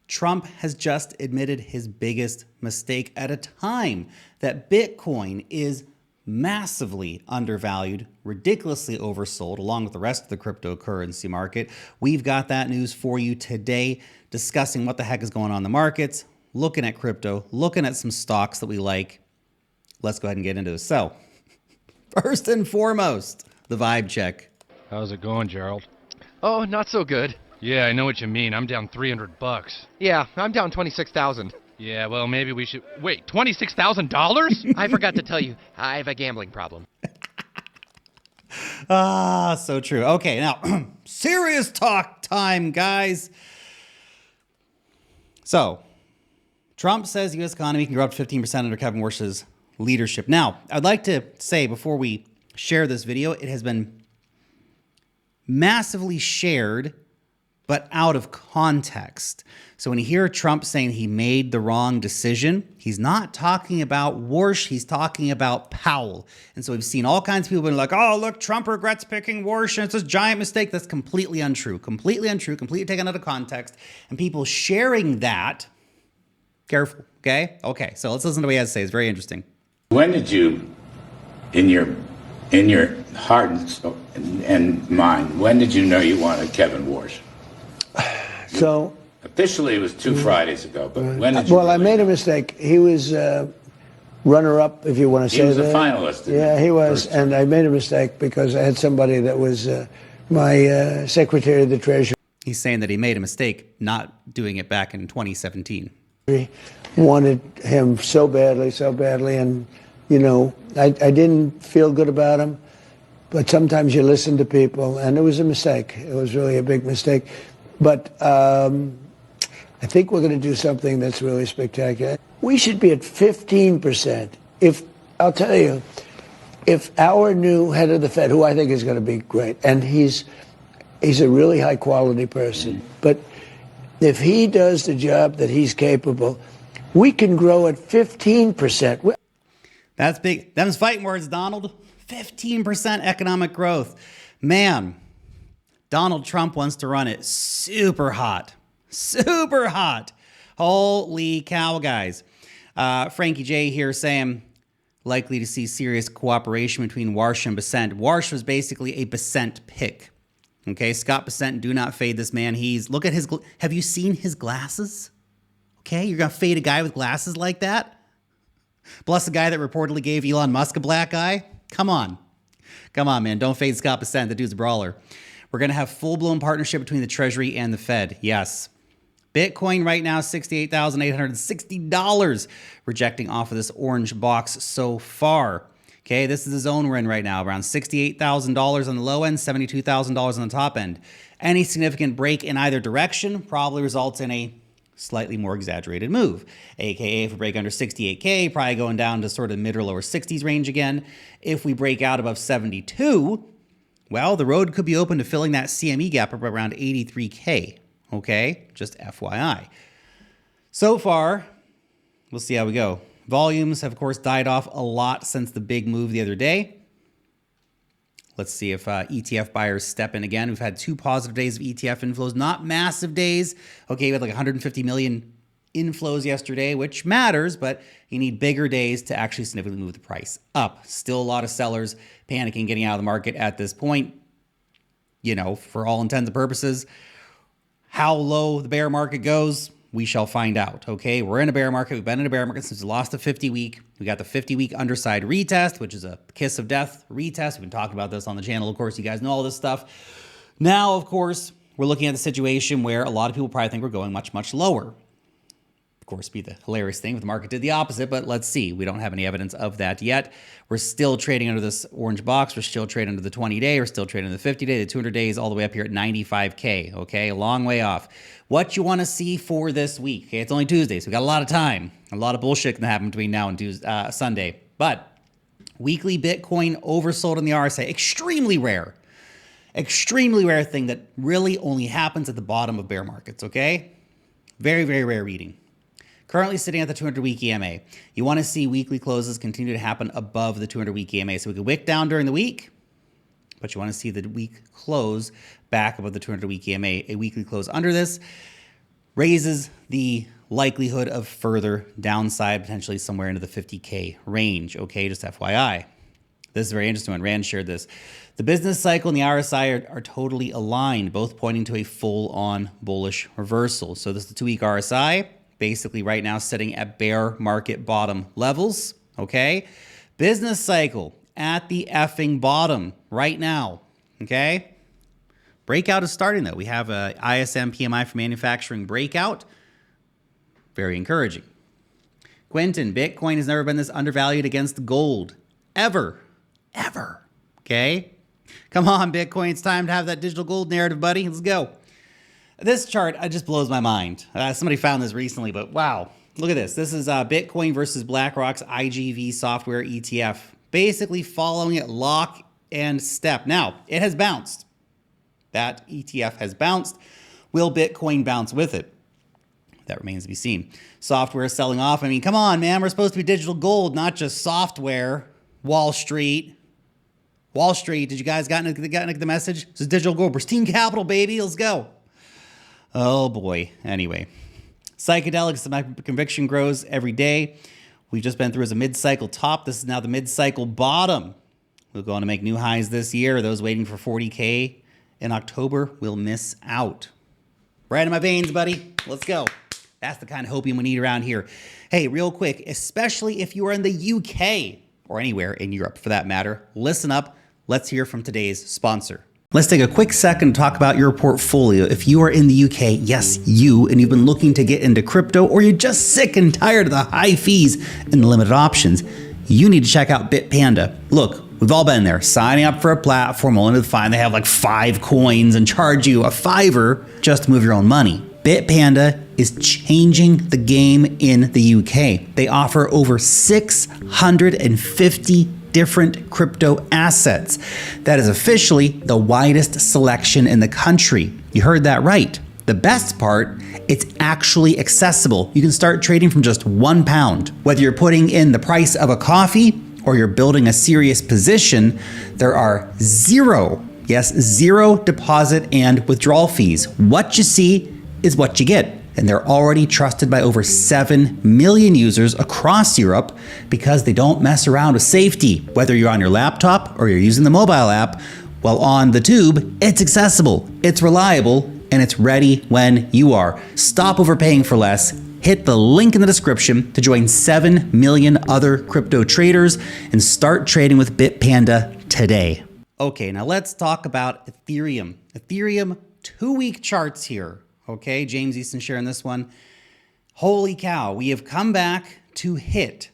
Trump has just admitted his biggest mistake at a time that Bitcoin is massively undervalued, ridiculously oversold, along with the rest of the cryptocurrency market. We've got that news for you today, discussing what the heck is going on in the markets, looking at crypto, looking at some stocks that we like. Let's go ahead and get into it. So, first and foremost, the vibe check. How's it going, Gerald? Oh, not so good. Yeah, I know what you mean. I'm down $300. Yeah, I'm down 26,000. Yeah, well, maybe we should... Wait, $26,000? I forgot to tell you, I have a gambling problem. So true. Okay, now, serious talk time, guys. So, Trump says the U.S. economy can grow up to 15% under Kevin Warsh's leadership. Now, I'd like to say before we share this video, it has been massively shared, but out of context. So when you hear Trump saying he made the wrong decision, he's not talking about Warsh, he's talking about Powell. And so we've seen all kinds of people being like, oh, look, Trump regrets picking Warsh, and it's a giant mistake. That's completely untrue, completely taken out of context. And people sharing that, careful, okay? Okay, so let's listen to what he has to say. It's very interesting. When did you, in your heart and mind, when did you know you wanted Kevin Warsh? So officially, it was 2 Fridays ago. But when did you? Well, I made a mistake. He was runner-up, if you want to say that. He was a finalist. Yeah, he was, and I made a mistake because I had somebody that was my Secretary of the Treasury. He's saying that he made a mistake not doing it back in 2017. Wanted him so badly, and you know, I didn't feel good about him. But sometimes you listen to people, and it was a mistake. It was really a big mistake. But I think we're going to do something that's really spectacular. We should be at 15%. I'll tell you, if our new head of the Fed, who I think is going to be great, and he's a really high quality person, but if he does the job that he's capable, we can grow at 15%. That's big. Them's fighting words, Donald. 15% economic growth. Man, Donald Trump wants to run it super hot. Super hot. Holy cow, guys. Frankie J here saying, likely to see serious cooperation between Warsh and Bessent. Warsh was basically a Bessent pick. Okay, Scott Bessent, do not fade this man. Look at his, have you seen his glasses? Okay, you're going to fade a guy with glasses like that? Plus the guy that reportedly gave Elon Musk a black eye? Come on. Come on, man. Don't fade Scott Bessent. The dude's a brawler. We're going to have full-blown partnership between the Treasury and the Fed. Yes. Bitcoin right now, $68,860. Rejecting off of this orange box so far. Okay, this is the zone we're in right now. Around $68,000 on the low end, $72,000 on the top end. Any significant break in either direction probably results in a slightly more exaggerated move, aka if we break under 68K, probably going down to sort of mid or lower 60s range again. If we break out above 72, well, the road could be open to filling that CME gap up around 83K, okay? Just FYI. So far, we'll see how we go. Volumes have, of course, died off a lot since the big move the other day. Let's see if ETF buyers step in again. We've had 2 positive days of ETF inflows, not massive days. Okay, we had like 150 million inflows yesterday, which matters, but you need bigger days to actually significantly move the price up. Still a lot of sellers panicking, getting out of the market at this point. You know, for all intents and purposes, how low the bear market goes, we shall find out, okay? We're in a bear market. We've been in a bear market since we lost the 50-week. We got the 50-week underside retest, which is a kiss of death retest. We've been talking about this on the channel. Of course, you guys know all this stuff. Now, of course, we're looking at the situation where a lot of people probably think we're going much, much lower. Of course, be the hilarious thing if the market did the opposite, but let's see. We don't have any evidence of that yet. We're still trading under this orange box. We're still trading under the 20-day. We're still trading under the 50-day, the 200 days, all the way up here at 95K, okay? A long way off. What you want to see for this week, okay? It's only Tuesday, so we got a lot of time. A lot of bullshit can happen between now and Sunday. But weekly Bitcoin oversold in the RSI, extremely rare. Extremely rare thing that really only happens at the bottom of bear markets, okay? Very, very rare reading. Currently sitting at the 200-week EMA. You want to see weekly closes continue to happen above the 200-week EMA. So we could wick down during the week, but you want to see the week close back above the 200-week EMA, a weekly close under this. raises the likelihood of further downside, potentially somewhere into the 50K range. Okay, just FYI. This is very interesting one. Rand shared this. The business cycle and the RSI are totally aligned, both pointing to a full-on bullish reversal. So this is the 2-week RSI, basically right now sitting at bear market bottom levels. Okay, business cycle at the effing bottom right now. Okay, breakout is starting though. We have a ISM PMI for manufacturing breakout. Very encouraging. Quentin, Bitcoin has never been this undervalued against gold. Ever. Okay? Come on, Bitcoin. It's time to have that digital gold narrative, buddy. Let's go. This chart just blows my mind. Somebody found this recently, but wow. Look at this. This is Bitcoin versus BlackRock's IGV software ETF. Basically following it lock and step. Now, it has bounced. That ETF has bounced. Will Bitcoin bounce with it? That remains to be seen. Software is selling off. I mean, come on, man. We're supposed to be digital gold, not just software. Wall Street. Did you guys got the message? This is digital gold. Pristine capital, baby. Let's go. Oh, boy. Anyway. Psychedelics, my conviction grows every day. We've just been through as a mid-cycle top. This is now the mid-cycle bottom. We're going to make new highs this year. Those waiting for 40K in October will miss out. Right in my veins, buddy. Let's go. That's the kind of hopium we need around here. Hey, real quick, especially if you are in the UK or anywhere in Europe for that matter, listen up. Let's hear from today's sponsor. Let's take a quick second to talk about your portfolio. If you are in the UK, yes, you, and you've been looking to get into crypto, or you're just sick and tired of the high fees and the limited options, you need to check out Bitpanda. Look, we've all been there, signing up for a platform only to find they have like 5 coins and charge you a $5 just to move your own money. Bitpanda is changing the game in the UK. They offer over 650 different crypto assets. That is officially the widest selection in the country. You heard that right. The best part, it's actually accessible. You can start trading from just £1. Whether you're putting in the price of a coffee or you're building a serious position, there are zero deposit and withdrawal fees. What you see is what you get. And they're already trusted by over 7 million users across Europe because they don't mess around with safety. Whether you're on your laptop or you're using the mobile app, while on the tube, it's accessible, it's reliable, and it's ready when you are. Stop overpaying for less. Hit the link in the description to join 7 million other crypto traders and start trading with Bitpanda today. Okay, now let's talk about Ethereum. Ethereum 2-week charts here. Okay, James Easton sharing this one. Holy cow, we have come back to hit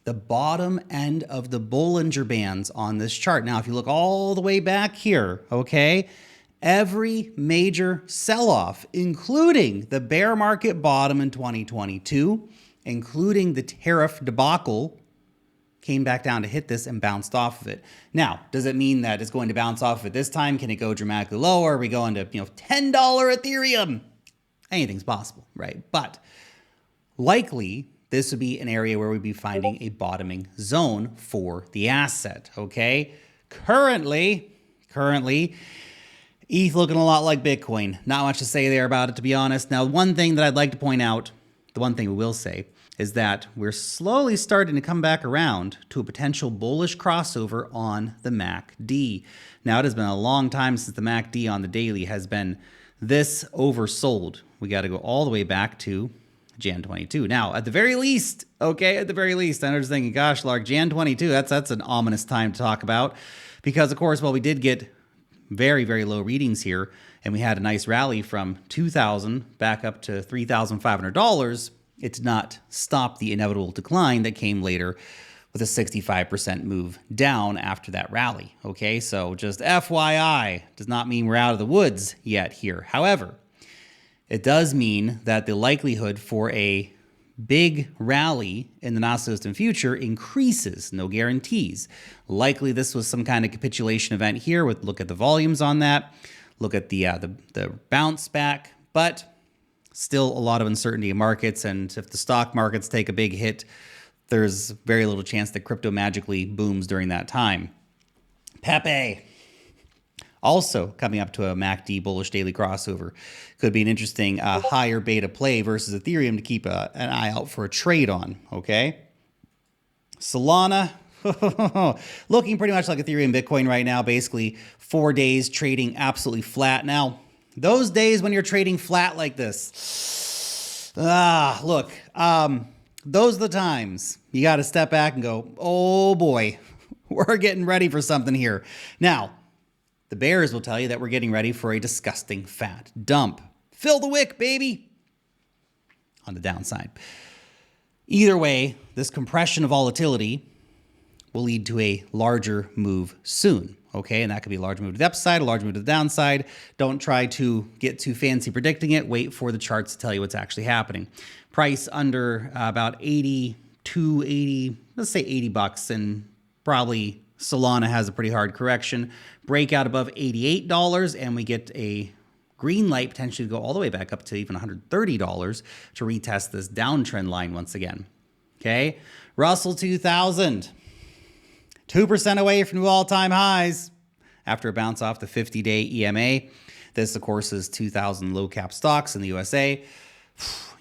the bottom end of the Bollinger Bands on this chart. Now, if you look all the way back here, okay, every major sell-off, including the bear market bottom in 2022, including the tariff debacle, came back down to hit this and bounced off of it. Now, does it mean that it's going to bounce off of it this time? Can it go dramatically lower? Are we going to, $10 Ethereum? Anything's possible, right? But likely, this would be an area where we'd be finding a bottoming zone for the asset, okay? Currently, ETH looking a lot like Bitcoin. Not much to say there about it, to be honest. Now, one thing that I'd like to point out, the one thing we will say, is that we're slowly starting to come back around to a potential bullish crossover on the MACD. Now, it has been a long time since the MACD on the daily has been this oversold. We got to go all the way back to Jan 22. Now, at the very least, okay, at the very least, I know you're thinking, gosh, Lark, Jan 22, that's an ominous time to talk about because, of course, while we did get very, very low readings here and we had a nice rally from $2,000 back up to $3,500, it did not stop the inevitable decline that came later with a 65% move down after that rally. Okay, so just FYI, does not mean we're out of the woods yet here. However, it does mean that the likelihood for a big rally in the not so distant future increases. No guarantees. Likely this was some kind of capitulation event here. With look at the volumes on that, look at the bounce back, but still a lot of uncertainty in markets, and if the stock markets take a big hit, there's very little chance that crypto magically booms during that time. Pepe. Also coming up to a MACD bullish daily crossover. Could be an interesting higher beta play versus Ethereum to keep an eye out for a trade on, okay? Solana, looking pretty much like Ethereum Bitcoin right now, basically 4 days trading absolutely flat. Now, those days when you're trading flat like this, look, those are the times you got to step back and go, oh boy, we're getting ready for something here. Now, the bears will tell you that we're getting ready for a disgusting fat dump. Fill the wick, baby. On the downside. Either way, this compression of volatility will lead to a larger move soon. Okay, and that could be a large move to the upside, a large move to the downside. Don't try to get too fancy predicting it. Wait for the charts to tell you what's actually happening. Price under about 82, 80, let's say 80 bucks, and probably Solana has a pretty hard correction. Breakout above $88, and we get a green light potentially to go all the way back up to even $130 to retest this downtrend line once again. Okay, Russell 2000. 2% away from new all-time highs after a bounce off the 50-day EMA. This, of course, is 2,000 low-cap stocks in the USA.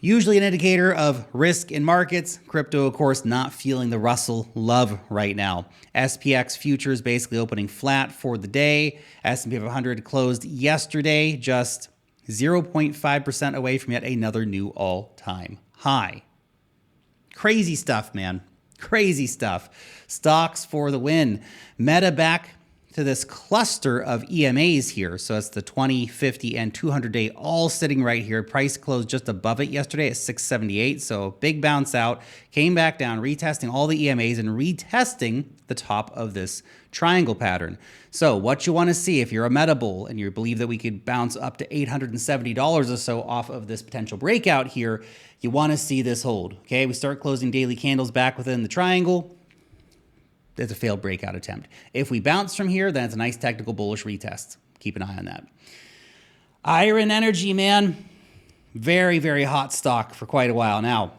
Usually an indicator of risk in markets. Crypto, of course, not feeling the Russell love right now. SPX futures basically opening flat for the day. S&P 500 closed yesterday just 0.5% away from yet another new all-time high. Crazy stuff, man. Crazy stuff. Stocks for the win. Meta back to this cluster of EMAs here. So it's the 20, 50, and 200-day all sitting right here. Price closed just above it yesterday at 678. So big bounce out. Came back down, retesting all the EMAs and retesting the top of this triangle pattern. So what you want to see if you're a Meta bull and you believe that we could bounce up to $870 or so off of this potential breakout here, you want to see this hold. Okay, we start closing daily candles back within the triangle. It's a failed breakout attempt. If we bounce from here, then it's a nice technical bullish retest. Keep an eye on that. Iron Energy, man. Very, very hot stock for quite a while now.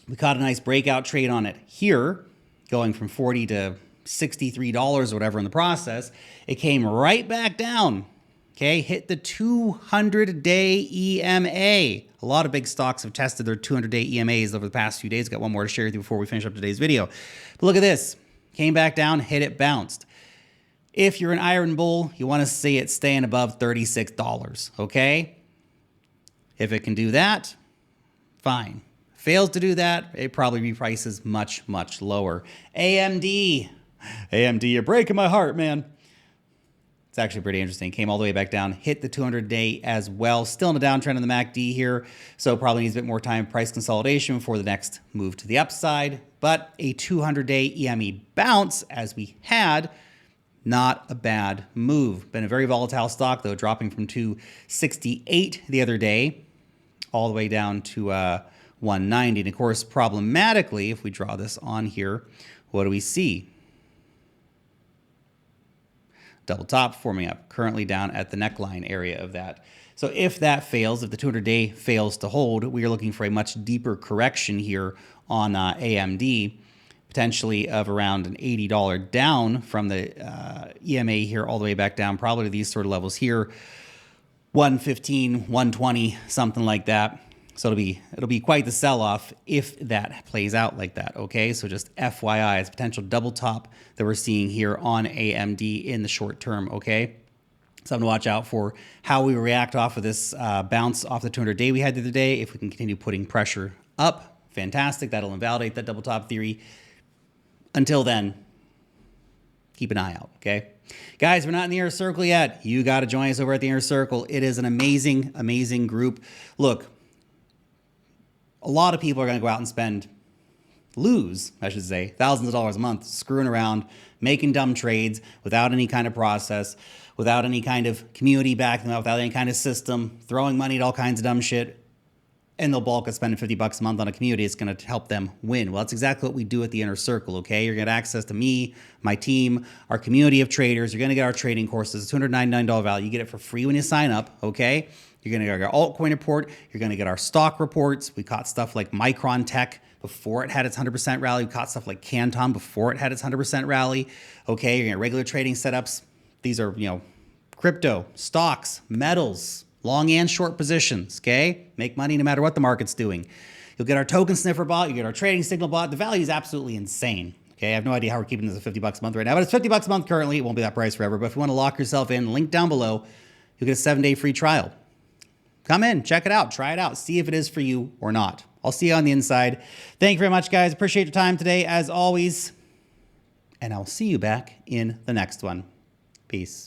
We caught a nice breakout trade on it here, going from $40 to $63 or whatever in the process. It came right back down. Okay, hit the 200-day EMA. A lot of big stocks have tested their 200-day EMAs over the past few days. Got one more to share with you before we finish up today's video. But look at this. Came back down, hit it, bounced. If you're an iron bull, you want to see it staying above $36, okay? If it can do that, fine. Fails to do that, it probably reprices much, much lower. AMD, you're breaking my heart, man. It's actually pretty interesting. Came all the way back down, hit the 200-day as well. Still in a downtrend in the MACD here, so probably needs a bit more time price consolidation before the next move to the upside. But a 200-day EME bounce, as we had, not a bad move. Been a very volatile stock, though, dropping from 268 the other day all the way down to 190. And, of course, problematically, if we draw this on here, what do we see? Double top forming up, currently down at the neckline area of that. So if that fails, if the 200-day fails to hold, we are looking for a much deeper correction here on AMD, potentially of around an $80 down from the EMA here all the way back down, probably to these sort of levels here, 115, 120, something like that. So it'll be quite the sell-off if that plays out like that, okay? So just FYI, it's a potential double top that we're seeing here on AMD in the short term, okay? Something to watch out for how we react off of this bounce off the 200-day we had the other day. If we can continue putting pressure up, fantastic. That'll invalidate that double top theory. Until then, keep an eye out, okay? Guys, we're not in the Inner Circle yet. You got to join us over at the Inner Circle. It is an amazing, amazing group. Look, a lot of people are going to go out and lose, I should say, thousands of dollars a month screwing around, making dumb trades without any kind of process, without any kind of community backing them up, without any kind of system, throwing money at all kinds of dumb shit, and they'll balk at spending $50 a month on a community. It's going to help them win. Well, that's exactly what we do at the Inner Circle, okay? You're going to get access to me, my team, our community of traders. You're going to get our trading courses. It's $299 value. You get it for free when you sign up, okay? You're going to get our altcoin report. You're going to get our stock reports. We caught stuff like Micron Tech before it had its 100% rally. We caught stuff like Canton before it had its 100% rally. Okay, you're going to get regular trading setups. These are, crypto, stocks, metals, long and short positions, okay? Make money no matter what the market's doing. You'll get our token sniffer bot, you get our trading signal bot. The value is absolutely insane. Okay, I have no idea how we're keeping this at $50 a month right now, but it's $50 a month currently. It won't be that price forever. But if you want to lock yourself in, link down below, you'll get a 7-day free trial. Come in, check it out, try it out, see if it is for you or not. I'll see you on the inside. Thank you very much, guys. Appreciate your time today, as always. And I'll see you back in the next one. Peace.